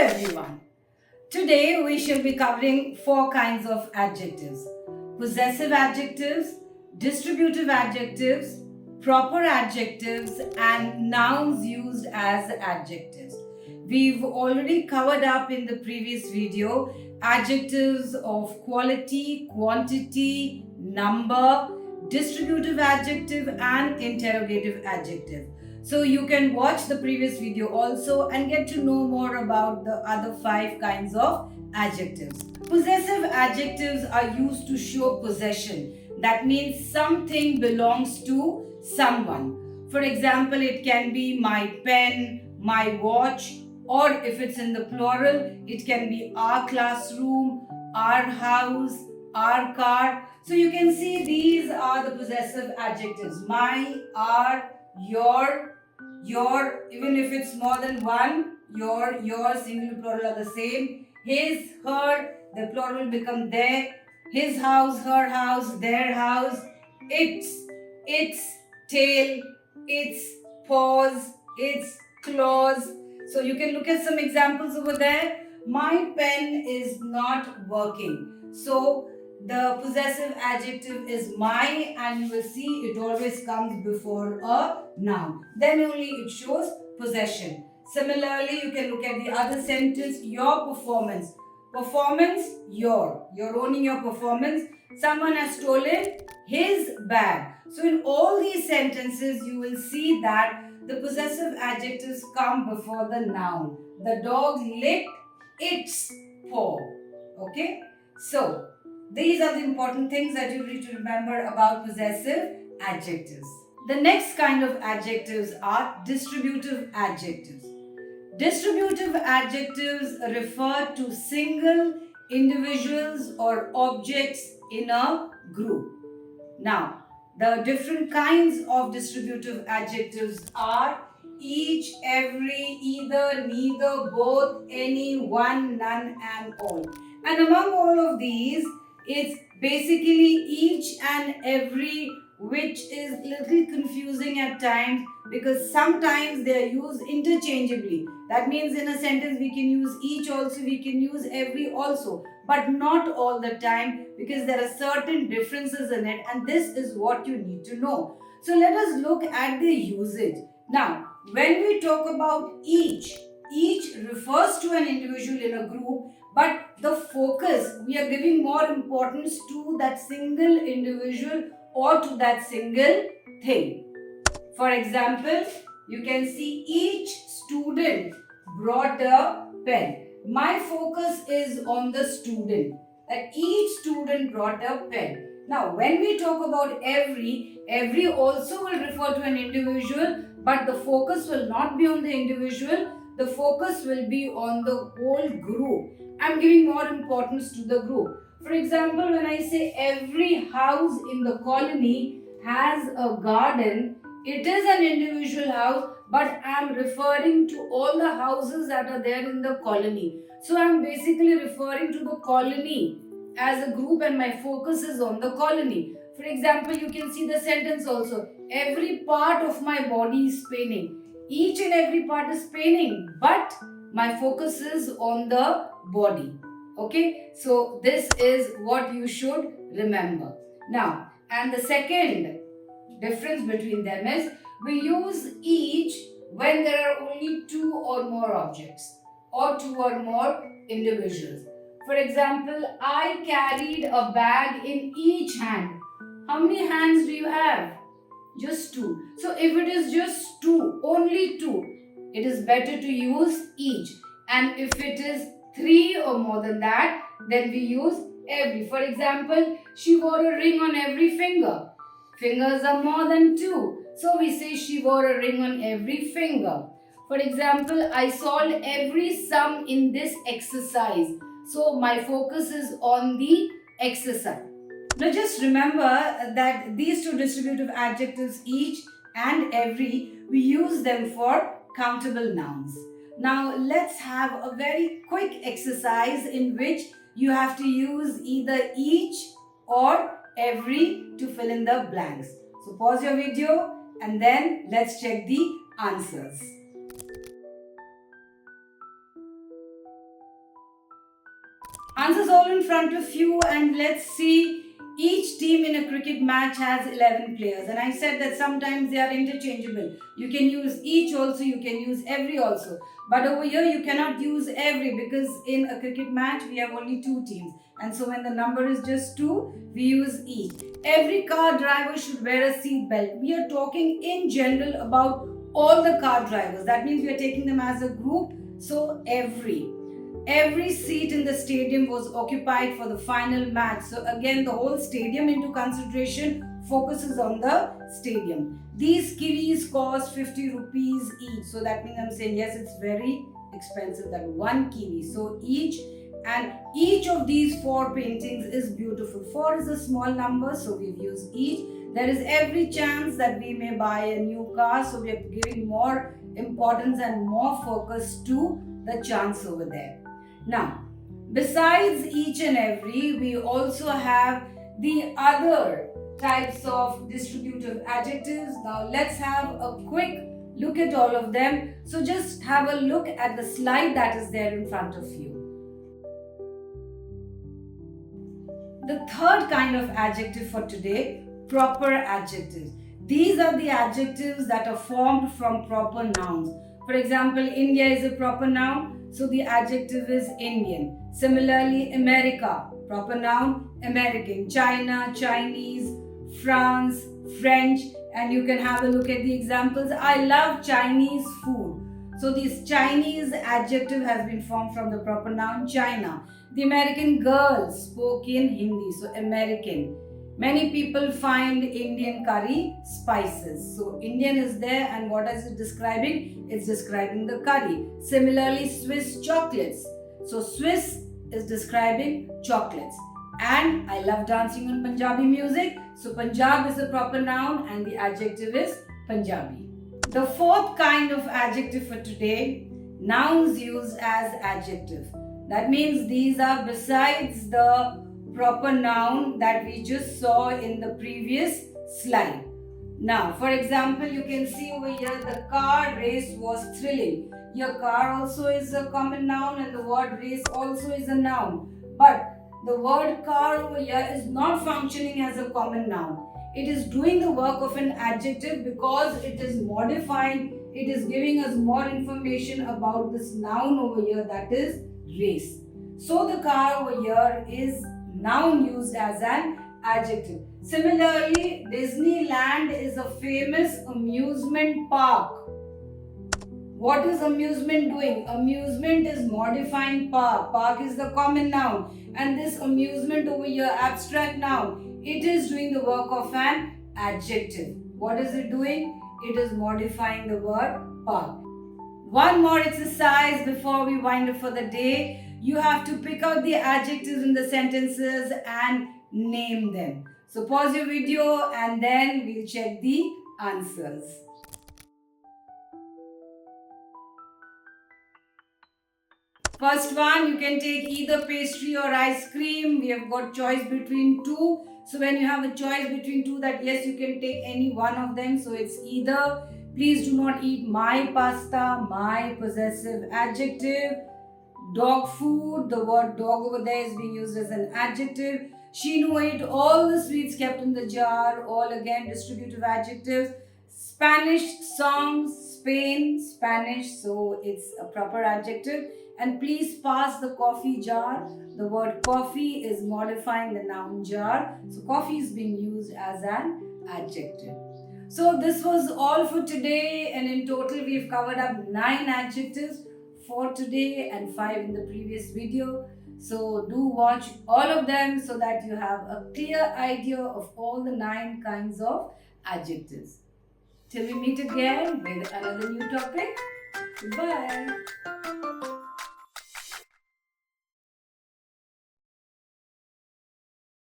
everyone. Today we shall be covering four kinds of adjectives: possessive adjectives, distributive adjectives, proper adjectives, and nouns used as adjectives. We've already covered up in the previous video adjectives of quality, quantity, number, distributive adjective, and interrogative adjective. So you can watch the previous video also and get to know more about the other five kinds of adjectives. Possessive adjectives are used to show possession. That means something belongs to someone. For example, it can be my pen, my watch, or if it's in the plural, it can be our classroom, our house, our car. So you can see these are the possessive adjectives: my, our, your, even if it's more than one, your, singular, plural are the same. His, her, the plural will become their. His house, her house, their house. Its tail, its paws, its claws. So you can look at some examples over there. My pen is not working. So the possessive adjective is my, and you will see it always comes before a noun. Then only it shows possession. Similarly, you can look at the other sentence: your performance. Performance, your. You're owning your performance. Someone has stolen his bag. So in all these sentences, you will see that the possessive adjectives come before the noun. The dog licked its paw. Okay? So, these are the important things that you need to remember about possessive adjectives. The next kind of adjectives are distributive adjectives. Distributive adjectives refer to single individuals or objects in a group. Now, the different kinds of distributive adjectives are each, every, either, neither, both, any, one, none, and all. And among all of these, it's basically each and every, which is little confusing at times because sometimes they are used interchangeably. That means in a sentence we can use each also, we can use every also, but not all the time because there are certain differences in it, and this is what you need to know. So let us look at the usage. Now, when we talk about each refers to an individual in a group, but the focus, we are giving more importance to that single individual or to that single thing. For example, you can see each student brought a pen. My focus is on the student, that each student brought a pen. Now, when we talk about every also will refer to an individual, but the focus will not be on the individual. The focus will be on the whole group. I'm giving more importance to the group. For example, when I say every house in the colony has a garden, it is an individual house, but I'm referring to all the houses that are there in the colony. So I'm basically referring to the colony as a group, and my focus is on the colony. For example, you can see the sentence also: every part of my body is paining. Each and every part is paining, but my focus is on the body. Okay, so this is what you should remember. Now, and the second difference between them is we use each when there are only two or more objects or two or more individuals. For example, I carried a bag in each hand. How many hands do you have? Just two. So if it is just two, only two, it is better to use each. And if it is three or more than that, then we use every. For example, she wore a ring on every finger. Fingers are more than two, so we say she wore a ring on every finger. For example, I solved every sum in this exercise, so my focus is on the exercise. Now just remember that these two distributive adjectives, each and every, we use them for countable nouns. Now let's have a very quick exercise in which you have to use either each or every to fill in the blanks. So pause your video and then let's check the answers. Answers all in front of you, and let's see. Each team in a cricket match has 11 players, and I said that sometimes they are interchangeable. You can use each also, you can use every also. But over here, you cannot use every because in a cricket match we have only two teams, and so when the number is just two, we use each. Every car driver should wear a seat belt. We are talking in general about all the car drivers. That means we are taking them as a group. So every seat in the stadium was occupied for the final match. So again, the whole stadium into consideration focuses on the stadium. These kiwis cost 50 rupees each. So that means I'm saying yes, it's very expensive, that one kiwi. So each of these four paintings is beautiful. Four is a small number, so we've used each. There is every chance that we may buy a new car, so we are giving more importance and more focus to the chance over there. Now, besides each and every, we also have the other types of distributive adjectives. Now, let's have a quick look at all of them. So, just have a look at the slide that is there in front of you. The third kind of adjective for today, proper adjectives. These are the adjectives that are formed from proper nouns. For example, India is a proper noun, so the adjective is Indian. Similarly, America, proper noun, American. China, Chinese. France, French, and you can have a look at the examples. I love Chinese food. So this Chinese adjective has been formed from the proper noun China. The American girl spoke in Hindi, so American. Many people find Indian curry spices. So Indian is there, and what is it describing? It's describing the curry. Similarly, Swiss chocolates. So Swiss is describing chocolates. And I love dancing on Punjabi music. So Punjab is the proper noun and the adjective is Punjabi. The fourth kind of adjective for today, nouns used as adjective. That means these are besides the proper noun that we just saw in the previous slide. Now, for example, you can see over here the car race was thrilling. Your car also is a common noun and the word race also is a noun. But the word car over here is not functioning as a common noun. It is doing the work of an adjective because it is modifying, it is giving us more information about this noun over here, that is race. So the car over here is noun used as an adjective. Similarly, Disneyland is a famous amusement park. What is amusement doing? Amusement is modifying park. Park is the common noun. And this amusement over here, abstract noun, it is doing the work of an adjective. What is it doing? It is modifying the word park. One more exercise before we wind up for the day. You have to pick out the adjectives in the sentences and name them. So pause your video and then we'll check the answers. First one, you can take either pastry or ice cream. We have got choice between two. So when you have a choice between two, that yes, you can take any one of them. So it's either, please do not eat my pasta, my possessive adjective. Dog food, the word dog over there is being used as an adjective. Shinu ate all the sweets kept in the jar, all again distributive adjectives. Spanish songs, Spain, Spanish, so it's a proper adjective. And please pass the coffee jar. The word coffee is modifying the noun jar. So coffee is being used as an adjective. So this was all for today, and in total we've covered up 9 adjectives for today and 5 in the previous video. So do watch all of them so that you have a clear idea of all the 9 kinds of adjectives. Till we meet again with another new topic. Goodbye.